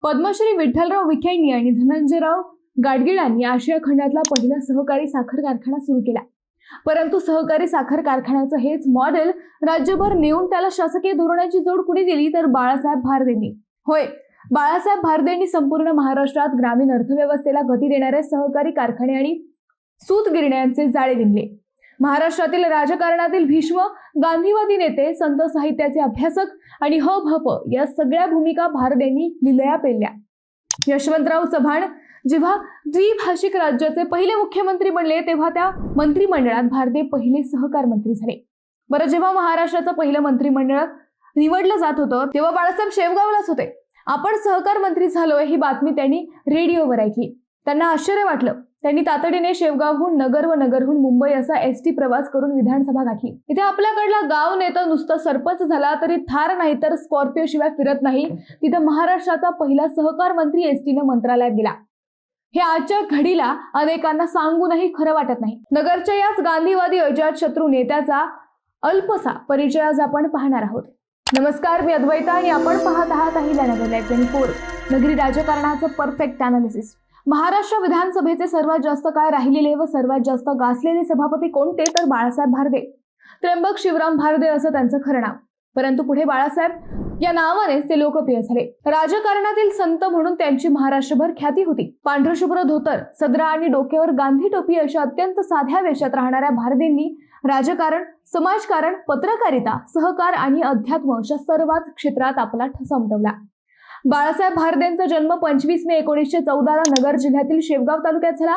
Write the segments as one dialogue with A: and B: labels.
A: पद्मश्री विठ्ठलराव विखेंनी आणि धनंजयराव गाडगिळांनी आशिया खंडातला पहिला सहकारी साखर कारखाना सुरू केला। परंतु सहकारी साखर कारखान्याचं हेच मॉडेल राज्यभर नेऊन त्याला शासकीय धोरणाची जोड कुणी दिली तर बाळासाहेब भारदेंनी। होय, बाळासाहेब भारदेंनी संपूर्ण महाराष्ट्रात ग्रामीण अर्थव्यवस्थेला गती देणारे सहकारी कारखाने आणि सूतगिरण्यांचे जाळे विणले। महाराष्ट्रातील राजकारणातील भीष्म, गांधीवादी नेते, संत साहित्याचे अभ्यासक आणि हप या सगळ्या भूमिका भारदेंनी लिलया पेलल्या। यशवंतराव चव्हाण जेव्हा द्विभाषिक राज्याचे पहिले मुख्यमंत्री बनले तेव्हा त्या मंत्रिमंडळात भारदे पहिले सहकार मंत्री झाले। बरं, जेव्हा महाराष्ट्राचं पहिलं मंत्रिमंडळ निवडलं जात होतं तेव्हा बाळासाहेब शेवगावलाच होते। आपण सहकार मंत्री झालोय ही बातमी त्यांनी रेडिओवर ऐकली। त्यांना आश्चर्य वाटलं। त्यांनी तातडीने शेवगावहून नगर व नगरहून मुंबई असा एसटी प्रवास करून विधानसभा गाठली। इथे आपल्याकडला गाव नेता नुसता सरपंच झाला तरी थार नाही तर स्कॉर्पिओ शिवाय फिरत नाही, तिथे महाराष्ट्राचा पहिला सहकार मंत्री एसटीने मंत्रालयात गेला। हे आजच्या घडीला अनेकांना सांगूनही खरं वाटत नाही। नगरच्या याच गांधीवादी अजातशत्रू नेत्याचा अल्पसा परिचय आज आपण पाहणार आहोत। नमस्कार, मी अद्वैता आणि आपण पाहत आहात अहिल्या नगर लाईव्ह 24, नगरी राजकारणाचं परफेक्ट अनालिसिस। महाराष्ट्र विधानसभेचे सर्वात जास्त काळ राहिलेले व सर्वात जास्त गाजलेले सभापती कोणते तर बाळासाहेब भारदे। त्र्यंबक शिवराम भारदे असं त्यांचं खरं नाव, परंतु पुढे बाळासाहेब या नावानेच ते लोकप्रिय झाले। राजकारणातील संत म्हणून त्यांची महाराष्ट्रभर ख्याती होती। पांढरशुभ्र धोतर, सदरा आणि डोक्यावर गांधी टोपी अशा अत्यंत साध्या वेशात राहणाऱ्या भारदेंनी राजकारण, समाजकारण, पत्रकारिता, सहकार आणि अध्यात्म अशा सर्वच क्षेत्रात आपला ठसा उमटवला। बाळासाहेब भारदेंचा जन्म 25 मे 1914 ला नगर जिल्ह्यातील शेवगाव तालुक्यात झाला।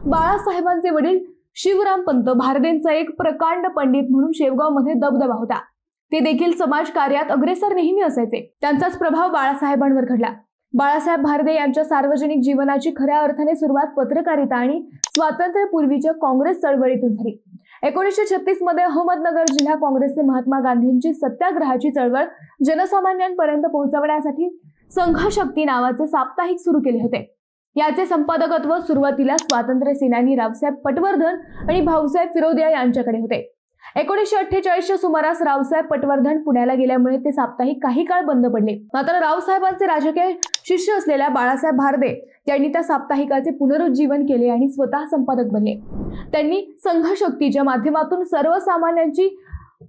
A: बाळासाहेबांचे वडील शिवरामपंत भारदेंचा एक प्रकांड पंडित म्हणून शेवगावमध्ये दबदबा होता। ते देखील समाजकार्यात अग्रेसर नेहमी असायचे। त्यांचाच प्रभाव बाळासाहेबांवर घडला। बाळासाहेब भारदे यांच्या सार्वजनिक जीवनाची खऱ्या अर्थाने सुरुवात पत्रकारिता आणि स्वातंत्र्यपूर्वीच्या काँग्रेस चळवळीतून झाली। 1936 मध्ये अहमदनगर जिल्हा काँग्रेसने महात्मा गांधींची सत्याग्रहाची चळवळ जनसामान्यांपर्यंत पोहोचवण्यासाठी संघशक्ती नावाचे साप्ताहिक सुरू केले होते। याचे संपादकत्व सुरुवातीला स्वातंत्र्य सेनानी रावसाहेब पटवर्धन आणि भाऊसाहेब फिरोदिया यांच्याकडे होते। 1948च्या सुमारास रावसाहेब पटवर्धन पुण्याला गेल्यामुळे ते साप्ताहिक काही काळ बंद पडले। मात्र रावसाहेबांचे राजकीय शिष्य असलेल्या बाळासाहेब भारदे यांनी त्या साप्ताहिकाचे पुनरुज्जीवन केले आणि स्वतः संपादक बनले। त्यांनी संघशक्तीच्या माध्यमातून सर्वसामान्यांची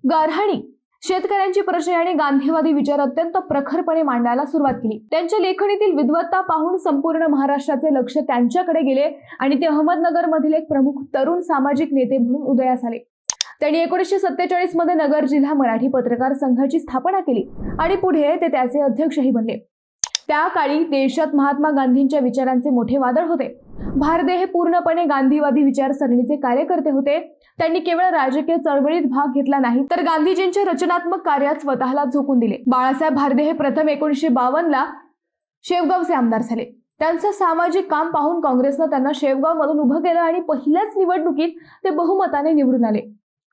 A: गाऱ्हाणी, शेतकऱ्यांची प्रश्न आणि गांधीवादी विचार अत्यंत प्रखरपणे मांडायला सुरुवात केली। त्यांच्या लेखणीतील विद्वत्ता पाहून संपूर्ण महाराष्ट्राचे लक्ष त्यांच्याकडे गेले आणि ते अहमदनगर मधील एक प्रमुख तरुण सामाजिक नेते म्हणून उदयास आले। त्यांनी 1947 मध्ये नगर जिल्हा मराठी पत्रकार संघाची स्थापना केली आणि पुढे ते त्याचे अध्यक्षही बनले। त्या काळी देशात महात्मा गांधींच्या विचारांचे मोठे वादळ होते। भारदे हे पूर्णपणे गांधीवादी विचारसरणीचे कार्यकर्ते होते। त्यांनी केवळ राजकीय चळवळीत भाग घेतला नाही तर गांधीजींच्या रचनात्मक कार्यात स्वतःला झोकून दिले। बाळासाहेब भारदे हे प्रथम 1952 ला शेवगावचे आमदार झाले। त्यांचं सामाजिक काम पाहून काँग्रेसनं त्यांना शेवगावमधून उभं केलं आणि पहिल्याच निवडणुकीत ते बहुमताने निवडून आले।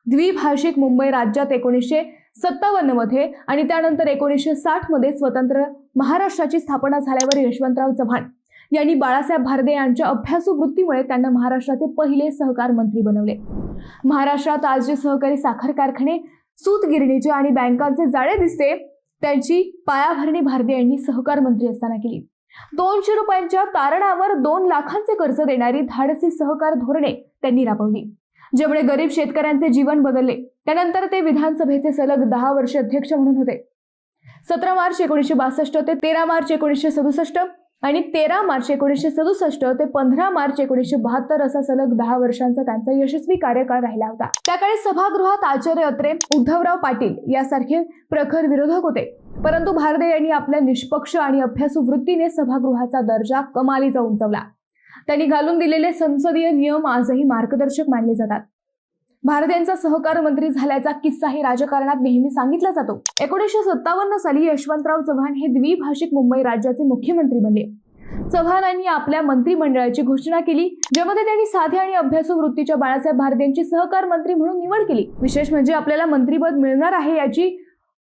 A: द्विभाषिक मुंबई राज्यात 1957 मध्ये आणि त्यानंतर 1960 मध्ये स्वतंत्र महाराष्ट्राची स्थापना झाल्यावर यशवंतराव चव्हाण यांनी बाळासाहेब भारदे यांच्या अभ्यासू वृत्तीमुळे त्यांना महाराष्ट्राचे पहिले सहकार मंत्री बनवले। महाराष्ट्रात आज जे सहकारी साखर कारखाने, सूतगिरणीचे आणि बँकांचे जाळे दिसते त्यांची पायाभरणी भारदे यांनी सहकार मंत्री असताना केली। 200 रुपयांच्या तारणावर 2 लाखांचे कर्ज देणारी धाडसी सहकार धोरणे त्यांनी राबवली, ज्यामुळे गरीब शेतकऱ्यांचे जीवन बदलले। त्यानंतर ते विधानसभेचे सलग 10 वर्ष अध्यक्ष म्हणून होते। 17 मार्च 1962 ते 13 मार्च 1967 आणि 13 मार्च 1967 ते 15 मार्च 1972 असा सलग 10 वर्षांचा त्यांचा यशस्वी कार्यकाळ राहिला होता। त्याकाळी सभागृहात आचार्य अत्रे, उद्धवराव पाटील यासारखे प्रखर विरोधक होते, परंतु भारदे यांनी आपल्या निष्पक्ष आणि अभ्यासू वृत्तीने सभागृहाचा दर्जा कमालीचा उंचावला। त्यांनी घालून दिलेले संसदीय नियम आजही मार्गदर्शक मानले जातात। भारदेंचा सहकार मंत्री झाल्याचा किस्साही राजकारणात नेहमी सांगितला जातो। 1957 साली यशवंतराव चव्हाण हे द्विभाषिक मुंबई राज्याचे मुख्यमंत्री बनले। चव्हाणांनी आपल्या मंत्रिमंडळाची घोषणा केली, ज्यामध्ये त्यांनी साध्या आणि अभ्यासू वृत्तीच्या बाळासाहेब भारदेंची सहकार मंत्री म्हणून निवड केली। विशेष म्हणजे आपल्याला मंत्रिपद मिळणार आहे याची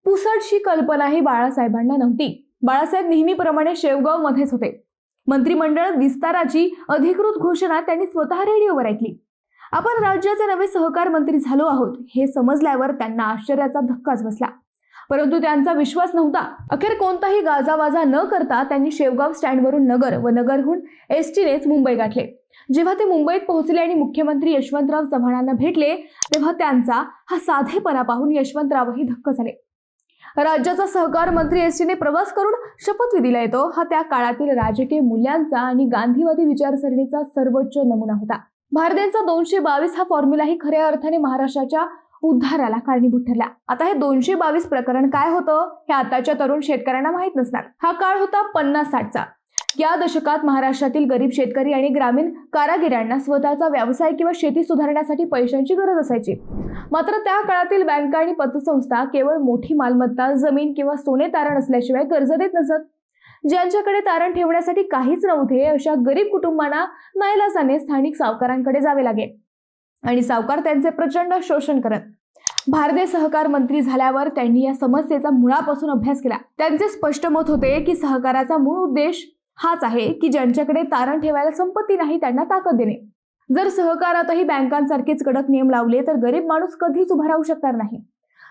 A: पुसटशी कल्पनाही बाळासाहेबांना नव्हती। बाळासाहेब नेहमीप्रमाणे शेवगाव मध्येच होते। मंत्रिमंडळ विस्ताराची अधिकृत घोषणा त्यांनी स्वतः रेडिओवर ऐकली। आपण राज्याचे नवे सहकार मंत्री झालो आहोत हे समजल्यावर त्यांना आश्चर्याचा धक्काच बसला। परंतु त्यांचा विश्वास नव्हता. अखेर कोणताही गाजावाजा न करता त्यांनी शेवगाव स्टँडवरून नगर व नगरहून एसटीनेच मुंबई गाठले. जेव्हा ते मुंबईत पोहोचले आणि मुख्यमंत्री यशवंतराव चव्हाणांना भेटले तेव्हा त्यांचा हा साधेपणा पाहून यशवंतरावही धक्क झाले. राज्याचा सहकार मंत्री एसटीने प्रवास करून शपथविधीला येतो हा त्या काळातील राजकीय मूल्यांचा आणि गांधीवादी विचारसरणीचा सर्वोच्च नमुना होता. भारदेंचा 222 हा फॉर्म्युलाही खऱ्या अर्थाने महाराष्ट्राच्या उद्धाराला कारणीभूत ठरला. आता हे 222 प्रकरण काय होतं हे आताच्या तरुण शेतकऱ्यांना माहीत नसणार. हा काळ होता 50-60चा. या दशकात महाराष्ट्रातील गरीब शेतकरी आणि ग्रामीण कारागिरांना स्वतःचा व्यवसाय किंवा शेती सुधारण्यासाठी पैशांची गरज असायची. मात्र त्या काळातील बँका आणि पतसंस्था केवळ मोठी मालमत्ता, जमीन किंवा सोने तारण असल्याशिवाय कर्ज देत नसत. ज्यांच्याकडे तारण ठेवण्यासाठी काहीच नव्हते अशा गरीब कुटुंबांना नाईलाजाने स्थानिक सावकारांकडे जावे लागे आणि सावकार त्यांचे प्रचंड शोषण करत. भारदे सहकार मंत्री झाल्यावर त्यांनी या समस्येचा मुळापासून अभ्यास केला. त्यांचे स्पष्ट मत होते की सहकाराचा मूळ उद्देश हाच आहे की ज्यांच्याकडे तारण ठेवायला संपत्ती नाही त्यांना ताकद देणे. जर सहकारातही बँकांसारखेच कडक नियम लावले तर गरीब माणूस कधीच उभा राहू शकणार नाही.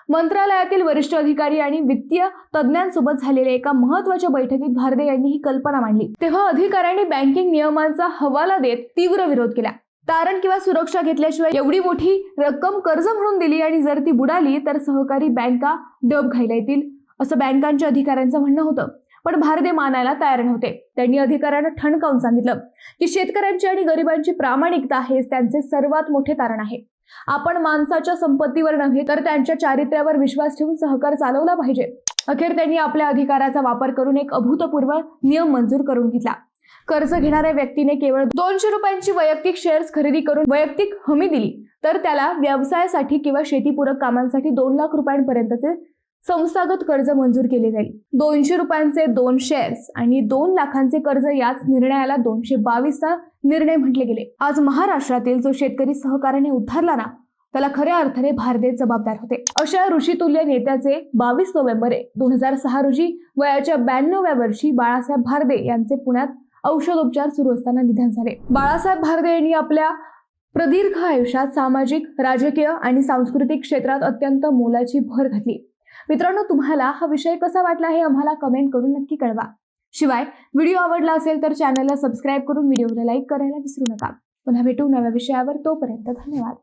A: मंत्रालयातील वरिष्ठ अधिकारी आणि वित्तीय तज्ज्ञांसोबत झालेल्या एका महत्त्वाच्या बैठकीत भारदे यांनी ही कल्पना मांडली. तेव्हा अधिकाऱ्यांनी बँकिंग नियमांचा हवाला देत तीव्र विरोध केला. तारण किंवा सुरक्षा घेतल्याशिवाय एवढी मोठी रक्कम कर्ज म्हणून दिली आणि जर ती बुडाली तर सहकारी बँका डब घायला येतील असं बँकांच्या अधिकाऱ्यांचं म्हणणं होतं. पण भारदे मानायला तयार नव्हते. त्यांनी अधिकाऱ्यांना ठणकावून सांगितलं की शेतकऱ्यांची आणि गरिबांची प्रामाणिकता हेच त्यांचे सर्वात मोठे तारण आहे. आपण माणसाच्या संपत्तीवर नव्हे तर त्यांच्या चारित्र्यावर विश्वास ठेवून सहकार चालवला पाहिजे. अखेर त्यांनी आपल्या अधिकाराचा वापर करून एक अभूतपूर्व नियम मंजूर करून घेतला. कर्ज घेणाऱ्या व्यक्तीने केवळ 200 रुपयांची वैयक्तिक शेअर्स खरेदी करून वैयक्तिक हमी दिली तर त्याला व्यवसायासाठी किंवा शेतीपूरक कामांसाठी 2 लाख रुपयांपर्यंतचे संस्थागत कर्ज मंजूर केले जाईल. 200 रुपयांचे 2 शेअर्स आणि 2 लाखांचे कर्ज याच निर्णयाला 222चा निर्णय म्हटले गेले. आज महाराष्ट्रातील जो शेतकरी सहकाराने उद्धारला ना त्याला खऱ्या अर्थाने भारदे जबाबदार होते. अशा ऋषितुल्य नेत्याचे 22 नोव्हेंबर 2006 रोजी वयाच्या 92व्या वर्षी बाळासाहेब भारदे यांचे पुण्यात औषधोपचार सुरू असताना निधन झाले. बाळासाहेब भारदे यांनी आपल्या प्रदीर्घ आयुष्यात सामाजिक, राजकीय आणि सांस्कृतिक क्षेत्रात अत्यंत मोलाची भर घातली. मित्रांनो, तुम्हाला हा विषय कसा वाटला हे आम्हाला कमेंट करून नक्की कळवा. शिवाय व्हिडिओ आवडला असेल तर चॅनलला सबस्क्राईब करून व्हिडिओला लाईक करायला विसरू नका. पुन्हा भेटू नव्या विषयावर. तोपर्यंत धन्यवाद.